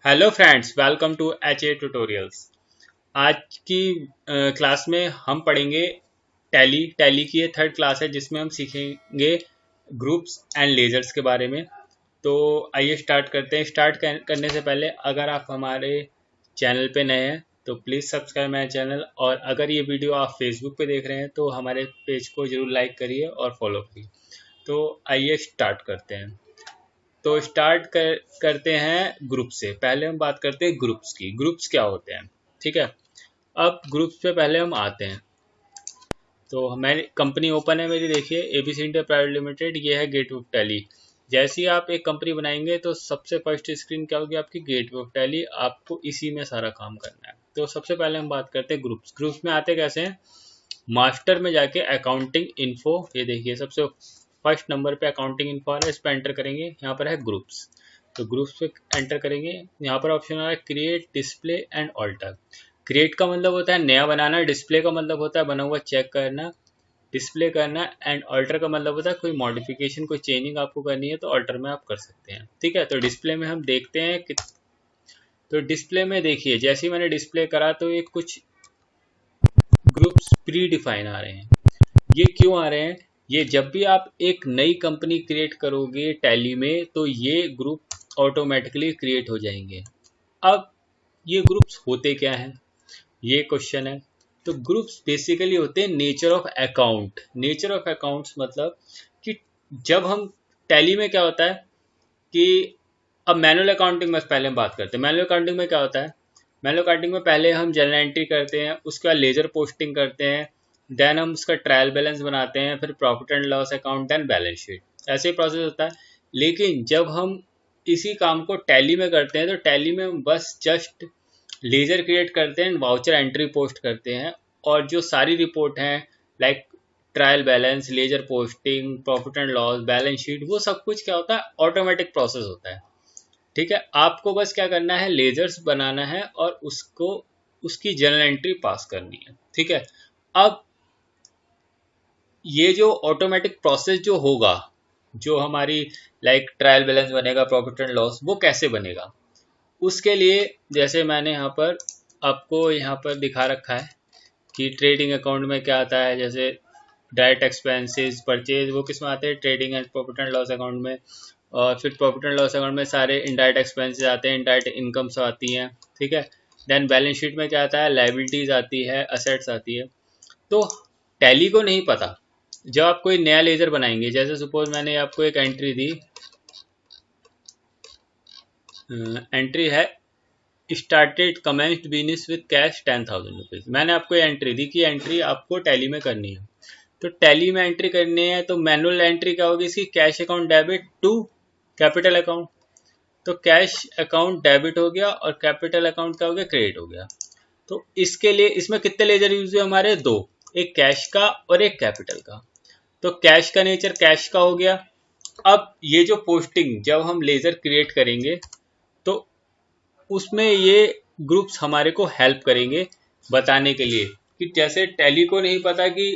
Hello friends, welcome to H A tutorials. आज की class में हम पढ़ेंगे टैली की ये थर्ड क्लास है जिसमें हम सीखेंगे ग्रुप्स एंड लेजर्स के बारे में। तो आइए स्टार्ट करते हैं। करने से पहले अगर आप हमारे चैनल पे नए हैं तो प्लीज़ सब्सक्राइब माय चैनल, और अगर ये वीडियो आप फेसबुक पे देख रहे हैं तो हमारे पेज को जरूर लाइक करिए और फॉलो करिए। तो आइए स्टार्ट करते हैं। तो करते हैं ग्रुप से। पहले हम बात करते हैं ग्रुप्स की। ग्रुप्स क्या होते हैं, ठीक है। अब ग्रुप्स पे पहले हम आते हैं। तो हमारी कंपनी ओपन है मेरी, देखिए एबीसी इंडिया प्राइवेट लिमिटेड, ये है गेटवे ऑफ टैली। जैसे ही आप एक कंपनी बनाएंगे तो सबसे फर्स्ट स्क्रीन क्या होगी आपकी, गेटवे ऑफ टैली। आपको इसी में सारा काम करना है। तो सबसे पहले हम बात करते हैं ग्रुप्स। ग्रुप्स में आते कैसे हैं, मास्टर में जाके अकाउंटिंग इन्फो, ये देखिए सबसे फर्स्ट नंबर पे अकाउंटिंग इन्फो आ रहा है, इस पर एंटर करेंगे। यहाँ पर है ग्रुप्स, तो ग्रुप्स पे एंटर करेंगे। यहाँ पर ऑप्शन आ रहा है create, display and alter. Create का मतलब होता है नया बनाना, डिस्प्ले का मतलब होता है बना हुआ चेक करना, डिस्प्ले करना, एंड ऑल्टर का मतलब होता है कोई मॉडिफिकेशन, कोई चेंजिंग आपको करनी है तो ऑल्टर में आप कर सकते हैं, ठीक है। तो डिस्प्ले में हम देखते हैं कि, तो डिस्प्ले में देखिए जैसे ही मैंने डिस्प्ले करा तो ये कुछ ग्रुप्स प्री डिफाइन आ रहे हैं। ये क्यों आ रहे हैं, ये जब भी आप एक नई कंपनी क्रिएट करोगे टैली में तो ये ग्रुप ऑटोमेटिकली क्रिएट हो जाएंगे। अब ये ग्रुप्स होते क्या हैं, ये क्वेश्चन है। तो ग्रुप्स बेसिकली होते हैं nature of account. Nature of accounts मतलब कि जब हम टैली में क्या होता है कि, अब मैनुअल अकाउंटिंग में पहले हम बात करते हैं। मैनुअल अकाउंटिंग में क्या होता है, मैनुअल अकाउंटिंग में पहले हम जर्नल एंट्री करते हैं, उसके बाद लेजर पोस्टिंग करते हैं, देन हम उसका ट्रायल बैलेंस बनाते हैं, फिर profit and loss account, then balance sheet. ऐसे ही प्रोसेस होता है। लेकिन जब हम इसी काम को टैली में करते हैं तो टैली में हम बस जस्ट लेजर क्रिएट करते हैं, वाउचर एंट्री पोस्ट करते हैं, और जो सारी रिपोर्ट हैं like trial balance, ledger posting, profit and loss, balance sheet, वो सब कुछ क्या होता है, ऑटोमेटिक प्रोसेस होता है, ठीक है। आपको बस क्या करना है, लेजर्स बनाना है और उसको उसकी जर्नल एंट्री पास करनी है, ठीक है। अब ये जो ऑटोमेटिक प्रोसेस जो होगा, जो हमारी लाइक ट्रायल बैलेंस बनेगा, प्रॉफिट एंड लॉस, वो कैसे बनेगा, उसके लिए जैसे मैंने यहाँ पर दिखा रखा है कि ट्रेडिंग अकाउंट में क्या आता है। जैसे डायरेक्ट एक्सपेंसेस, परचेज, वो किस में आते हैं, trading and profit and loss account में। और फिर प्रॉफिट एंड लॉस अकाउंट में सारे इनडायरेक्ट एक्सपेंसेस आते हैं, इनडायरेक्ट इनकम्स आती हैं, ठीक है। देन बैलेंस शीट में क्या आता है, लाइबिलिटीज आती है, असेट्स आती है। तो टैली को नहीं पता, जब आप कोई नया लेजर बनाएंगे, जैसे सपोज मैंने आपको एक एंट्री दी, एंट्री है started commenced business with cash 10,000 rupees. मैंने आपको एंट्री दी कि एंट्री आपको टैली में करनी है। तो टैली में एंट्री करनी है तो मैनुअल एंट्री क्या होगी इसकी, cash account debit to capital account. तो कैश अकाउंट डेबिट हो गया और कैपिटल अकाउंट क्या हो गया, क्रेडिट हो गया। तो इसके लिए इसमें कितने लेजर यूज हुए हमारे, दो, एक कैश का और एक कैपिटल का। तो कैश का नेचर कैश का हो गया। अब ये जो पोस्टिंग जब हम लेजर क्रिएट करेंगे तो उसमें ये ग्रुप्स हमारे को हेल्प करेंगे बताने के लिए कि जैसे टैली को नहीं पता कि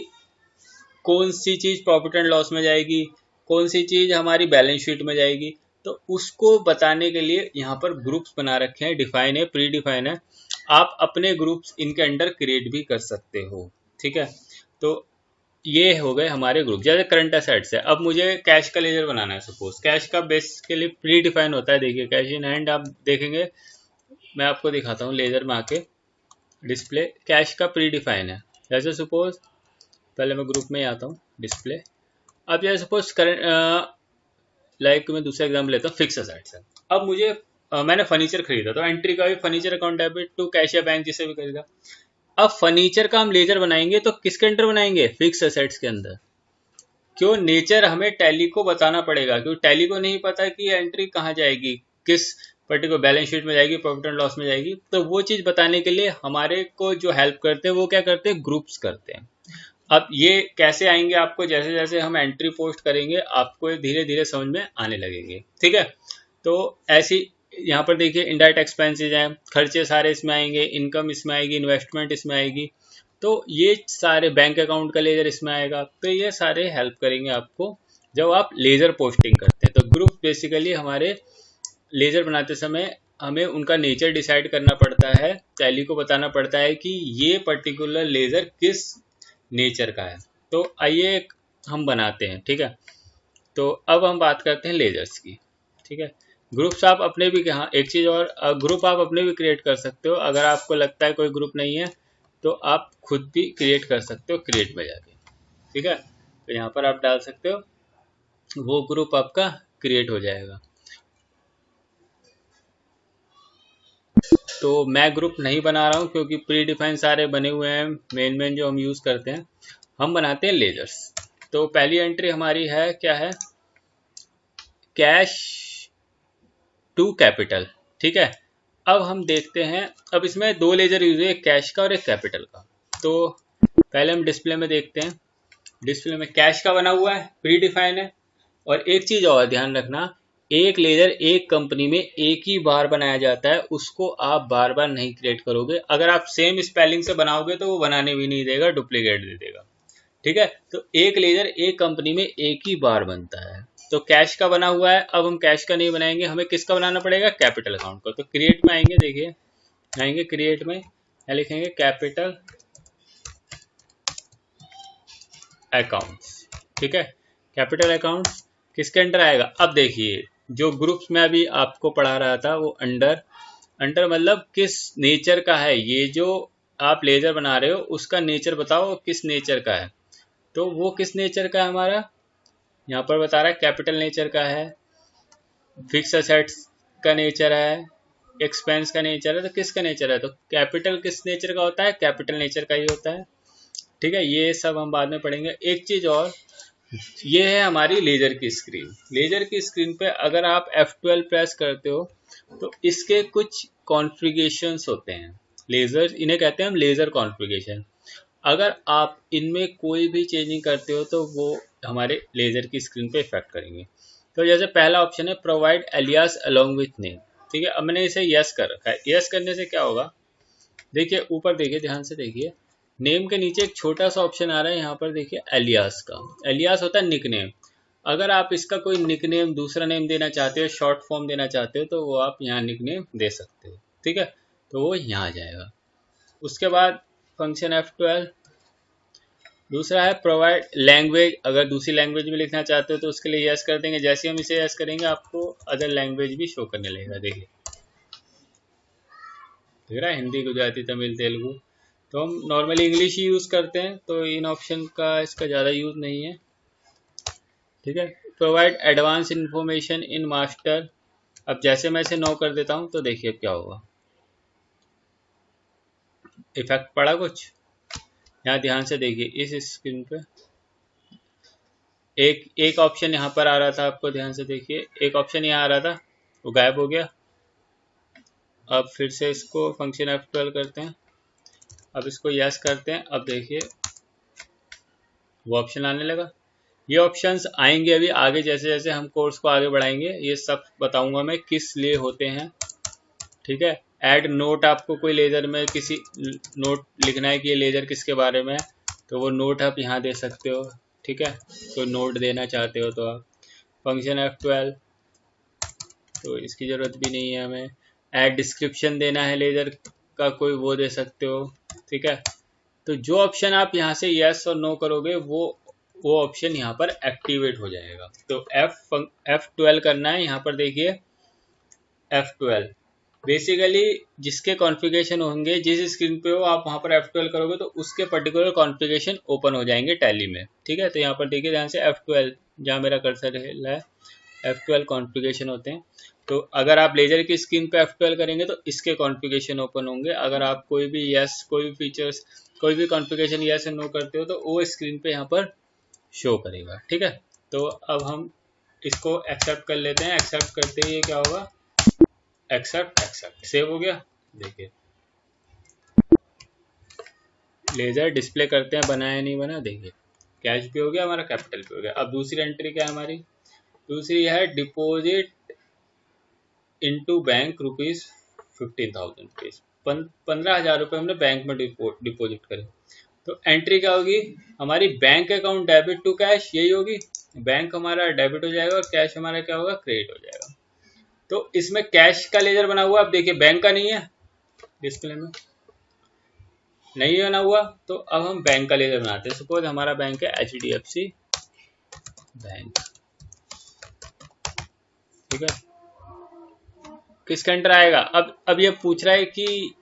कौन सी चीज़ प्रॉफिट एंड लॉस में जाएगी, कौन सी चीज़ हमारी बैलेंस शीट में जाएगी, तो उसको बताने के लिए यहाँ पर ग्रुप्स बना रखे हैं, डिफाइन है, प्री डिफाइन है। आप अपने ग्रुप्स इनके अंडर क्रिएट भी कर सकते हो, ठीक है। तो ये हो गए हमारे ग्रुप। जैसे करंट असेट्स है, अब मुझे कैश का लेजर बनाना है, सपोज कैश का बेसिकली प्री डिफाइन होता है। देखिए कैश इन हैंड आप देखेंगे, मैं आपको दिखाता हूँ लेजर में आके, डिस्प्ले कैश का प्री डिफाइन है। जैसे सपोज पहले मैं ग्रुप में ही आता हूँ, डिस्प्ले। अब जैसे सपोज करंट, लाइक मैं दूसरा एग्जाम्पल लेता हूँ, फिक्स असेट्स है। अब मुझे मैंने फर्नीचर खरीदा तो एंट्री का भी furniture account debit to cash या बैंक जिसे भी खरीदा। अब फर्नीचर का हम लेजर बनाएंगे तो किसके अंदर बनाएंगे, फिक्स असेट्स के अंदर। क्यों, नेचर हमें टैली को बताना पड़ेगा, क्योंकि टैली को नहीं पता कि एंट्री कहाँ जाएगी, किस पर्टिकुलर बैलेंस शीट में जाएगी, प्रॉफिट एंड लॉस में जाएगी। तो वो चीज़ बताने के लिए हमारे को जो हेल्प करते हैं वो क्या करते हैं, ग्रुप्स करते हैं। अब ये कैसे आएंगे आपको, जैसे जैसे हम एंट्री पोस्ट करेंगे आपको धीरे धीरे समझ में आने लगेंगे, ठीक है। तो ऐसी यहाँ पर देखिए इनडायरेक्ट एक्सपेंसेस हैं, खर्चे सारे इसमें आएंगे, इनकम इसमें आएगी, इन्वेस्टमेंट इसमें आएगी। तो ये सारे बैंक अकाउंट का लेजर इसमें आएगा। तो ये सारे हेल्प करेंगे आपको जब आप लेजर पोस्टिंग करते हैं। तो ग्रुप बेसिकली हमारे लेजर बनाते समय हमें उनका नेचर डिसाइड करना पड़ता है, टैली को बताना पड़ता है कि ये पर्टिकुलर लेज़र किस नेचर का है। तो आइए हम बनाते हैं, ठीक है। तो अब हम बात करते हैं लेज़र्स की, ठीक है। ग्रुप्स आप अपने भी, हाँ एक चीज़ और, ग्रुप आप अपने भी क्रिएट कर सकते हो। अगर आपको लगता है कोई ग्रुप नहीं है तो आप खुद भी क्रिएट कर सकते हो क्रिएट में जाके, ठीक है। तो यहाँ पर आप डाल सकते हो, वो ग्रुप आपका क्रिएट हो जाएगा। तो मैं ग्रुप नहीं बना रहा हूँ क्योंकि प्री डिफाइन सारे बने हुए हैं, मेन जो हम यूज़ करते हैं। हम बनाते हैं लेजर्स। तो पहली एंट्री हमारी है, क्या है, कैश टू कैपिटल, ठीक है। अब हम देखते हैं, अब इसमें दो लेजर यूज हुए, एक कैश का और एक कैपिटल का। तो पहले हम डिस्प्ले में देखते हैं। डिस्प्ले में कैश का बना हुआ है, प्री डिफाइन है। और एक चीज और ध्यान रखना, एक लेजर एक कंपनी में एक ही बार बनाया जाता है, उसको आप बार बार नहीं क्रिएट करोगे। अगर आप सेम स्पेलिंग से बनाओगे तो वो बनाने भी नहीं देगा, डुप्लीकेट दे देगा, ठीक है। तो एक लेजर एक कंपनी में एक ही बार बनता है। तो कैश का बना हुआ है, अब हम कैश का नहीं बनाएंगे, हमें किसका बनाना पड़ेगा, कैपिटल अकाउंट का। तो क्रिएट में आएंगे, देखिए आएंगे क्रिएट में, क्या लिखेंगे, कैपिटल अकाउंट्स, ठीक है। कैपिटल अकाउंट्स किसके अंडर आएगा, अब देखिए जो ग्रुप्स में अभी आपको पढ़ा रहा था वो अंडर, अंडर मतलब किस नेचर का है, ये जो आप लेजर बना रहे हो उसका नेचर बताओ किस नेचर का है। तो वो किस नेचर का है हमारा, यहाँ पर बता रहा है कैपिटल नेचर का है, फिक्स असेट्स का नेचर है, एक्सपेंस का नेचर है। तो किसका नेचर है, तो कैपिटल किस नेचर का होता है, कैपिटल नेचर का ही होता है, ठीक है। ये सब हम बाद में पढ़ेंगे। एक चीज और, ये है हमारी लेजर की स्क्रीन। लेजर की स्क्रीन पे अगर आप F12 प्रेस करते हो तो इसके कुछ कॉन्फ़िगरेशंस होते हैं। लेजर, इन्हें कहते हैं हम लेजर कॉन्फ़िगरेशन। अगर आप इनमें कोई भी चेंजिंग करते हो तो वो हमारे लेजर की स्क्रीन पे इफेक्ट करेंगे। तो जैसे पहला ऑप्शन है provide alias along with name, ठीक है। अब मैंने इसे यस कर रखा है। यस करने से क्या होगा, देखिए ऊपर देखिए, ध्यान से देखिए, नेम के नीचे एक छोटा सा ऑप्शन आ रहा है, यहाँ पर देखिए एलियास का। एलियास होता है निक नेम। अगर आप इसका कोई निक नेम, दूसरा नेम देना चाहते हो, शॉर्ट फॉर्म देना चाहते हो, तो वो आप यहाँ निक नेम दे सकते हो, ठीक है। तो वो यहाँ आ जाएगा। उसके बाद फंक्शन F12। दूसरा है प्रोवाइड लैंग्वेज, अगर दूसरी लैंग्वेज में लिखना चाहते हो तो उसके लिए यस कर देंगे। जैसे हम इसे यस करेंगे आपको अदर लैंग्वेज भी शो करने लगेगा, देखिए दिख रहा है, हिंदी, गुजराती, तमिल, तेलुगु। तो हम नॉर्मली इंग्लिश ही यूज़ करते हैं, तो इन ऑप्शन का इसका ज़्यादा यूज़ नहीं है, ठीक है। Provide advance information in master. अब जैसे मैं इसे नो कर देता हूँ तो देखिए क्या होगा, इफेक्ट पड़ा कुछ, यहाँ ध्यान से देखिए इस स्क्रीन पे एक एक ऑप्शन यहाँ पर आ रहा था, आपको ध्यान से देखिए, एक ऑप्शन यहाँ आ रहा था, वो गायब हो गया। अब फिर से इसको फंक्शन F12 करते हैं, अब इसको यस करते हैं, अब देखिए वो ऑप्शन आने लगा। ये ऑप्शंस आएंगे अभी आगे, जैसे जैसे हम कोर्स को आगे बढ़ाएंगे ये सब बताऊंगा मैं किस लिए होते हैं, ठीक है। ऐड नोट, आपको कोई लेजर में किसी नोट लिखना है कि ये लेजर किसके बारे में है, तो वो नोट आप यहाँ दे सकते हो, ठीक है। तो नोट देना चाहते हो तो आप फंक्शन F12, तो इसकी ज़रूरत भी नहीं है हमें। ऐड डिस्क्रिप्शन देना है लेजर का कोई, वो दे सकते हो, ठीक है। तो जो ऑप्शन आप यहाँ से यस और नो करोगे वो ऑप्शन यहाँ पर एक्टिवेट हो जाएगा। तो F12 करना है, यहाँ पर देखिए F12 बेसिकली जिसके कॉन्फ़िगरेशन होंगे, जिस स्क्रीन पे हो आप वहाँ पर F12 करोगे तो उसके पर्टिकुलर कॉन्फ़िगरेशन ओपन हो जाएंगे टैली में, ठीक है। तो यहाँ पर देखिए ध्यान से F12, जहाँ मेरा कर्सर है F12 कॉन्फ़िगरेशन होते हैं। तो अगर आप लेजर की स्क्रीन पे F12 करेंगे तो इसके कॉन्फ़िगरेशन ओपन होंगे। अगर आप कोई भी यस, कोई भी फीचर्स, कोई भी कॉन्फ़िगरेशन यस या नो करते हो तो वो स्क्रीन पे यहाँ पर शो करेगा, ठीक है। तो अब हम इसको एक्सेप्ट कर लेते हैं। एक्सेप्ट करते ही क्या होगा, एक्सेप्ट, एक्सेप्ट, सेव हो गया। देखिए लेजर डिस्प्ले करते हैं, बना या नहीं बना, देखिए कैश भी हो गया हमारा, कैपिटल भी हो गया। अब दूसरी एंट्री क्या है हमारी, दूसरी है डिपॉजिट इनटू बैंक ₹15,000, 15,000 रुपये हमने बैंक में डिपॉजिट करे। तो एंट्री क्या होगी हमारी, bank account debit to cash, यही होगी। बैंक हमारा डेबिट हो जाएगा और कैश हमारा क्या होगा, क्रेडिट हो जाएगा। तो इसमें कैश का लेजर बना हुआ, अब देखिए बैंक का नहीं है, डिस्प्ले में नहीं बना हुआ, तो अब हम बैंक का लेजर बनाते हैं। सपोज हमारा बैंक है HDFC बैंक, ठीक है। किसके अंडर आएगा? अब ये पूछ रहा है कि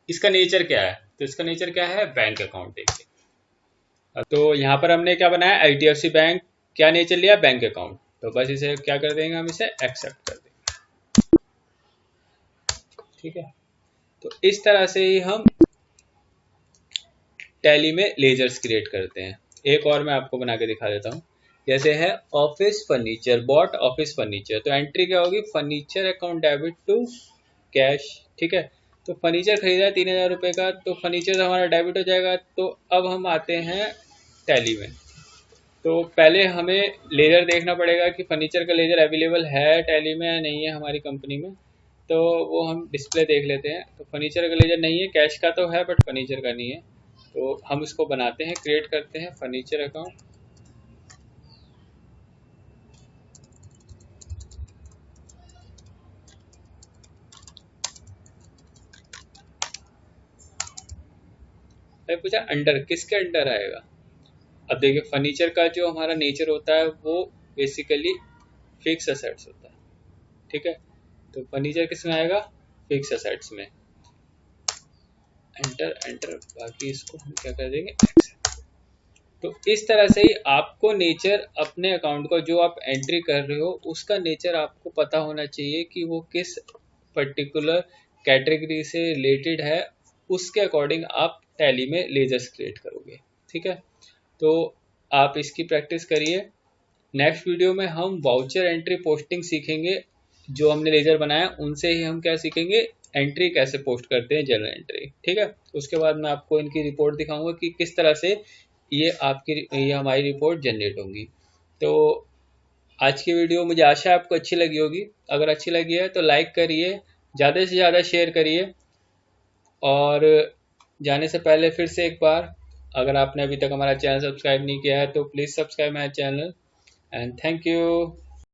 इसका नेचर क्या है, तो इसका नेचर क्या है? Bank account. देखिए तो यहाँ पर हमने क्या बनाया, HDFC बैंक, क्या नेचर लिया? Bank account. तो बस इसे क्या कर देंगे, हम इसे एक्सेप्ट कर देंगे, ठीक है। तो इस तरह से ही हम टैली में लेजर्स क्रिएट करते हैं। एक और मैं आपको बना के दिखा देता हूँ। जैसे है office furniture, bought office furniture, तो एंट्री क्या होगी? Furniture account debit to cash, ठीक है। तो फर्नीचर खरीदा है 3000 रुपये का, तो फर्नीचर से हमारा डेबिट हो जाएगा। तो अब हम आते हैं टैली में। तो पहले हमें लेजर देखना पड़ेगा कि फर्नीचर का लेजर अवेलेबल है टैली में या नहीं है हमारी कंपनी में। तो वो हम डिस्प्ले देख लेते हैं। तो फर्नीचर का लेजर नहीं है, कैश का तो है बट फर्नीचर का नहीं है। तो हम इसको बनाते हैं, क्रिएट करते हैं फर्नीचर अकाउंट। अरे पूछा अंडर, किसके अंडर आएगा? अब देखिए फर्नीचर का जो हमारा नेचर होता है वो बेसिकली फिक्स असेट्स होता है, ठीक है। तो फर्नीचर किस में आएगा? फिक्स असेट्स में। एंटर एंटर, बाकी इसको हम क्या कर देंगे, एक्सेप्ट। तो इस तरह से ही आपको नेचर अपने अकाउंट को जो आप एंट्री कर रहे हो उसका नेचर आपको पता होना चाहिए कि वो किस पर्टिकुलर कैटेगरी से रिलेटेड है, उसके अकॉर्डिंग आप टैली में लेजर्स क्रिएट करोगे, ठीक है। तो आप इसकी प्रैक्टिस करिए। नेक्स्ट वीडियो में हम वाउचर एंट्री पोस्टिंग सीखेंगे। जो हमने लेजर बनाया उनसे ही हम क्या सीखेंगे, एंट्री कैसे पोस्ट करते हैं, जनरल एंट्री, ठीक है। उसके बाद मैं आपको इनकी रिपोर्ट दिखाऊंगा कि किस तरह से ये हमारी रिपोर्ट जनरेट होंगी। तो आज की वीडियो मुझे आशा है आपको अच्छी लगी होगी। अगर अच्छी लगी है तो लाइक करिए, ज़्यादा से ज़्यादा शेयर करिए। और जाने से पहले फिर से एक बार, अगर आपने अभी तक हमारा चैनल सब्सक्राइब नहीं किया है तो please subscribe my channel. And thank you.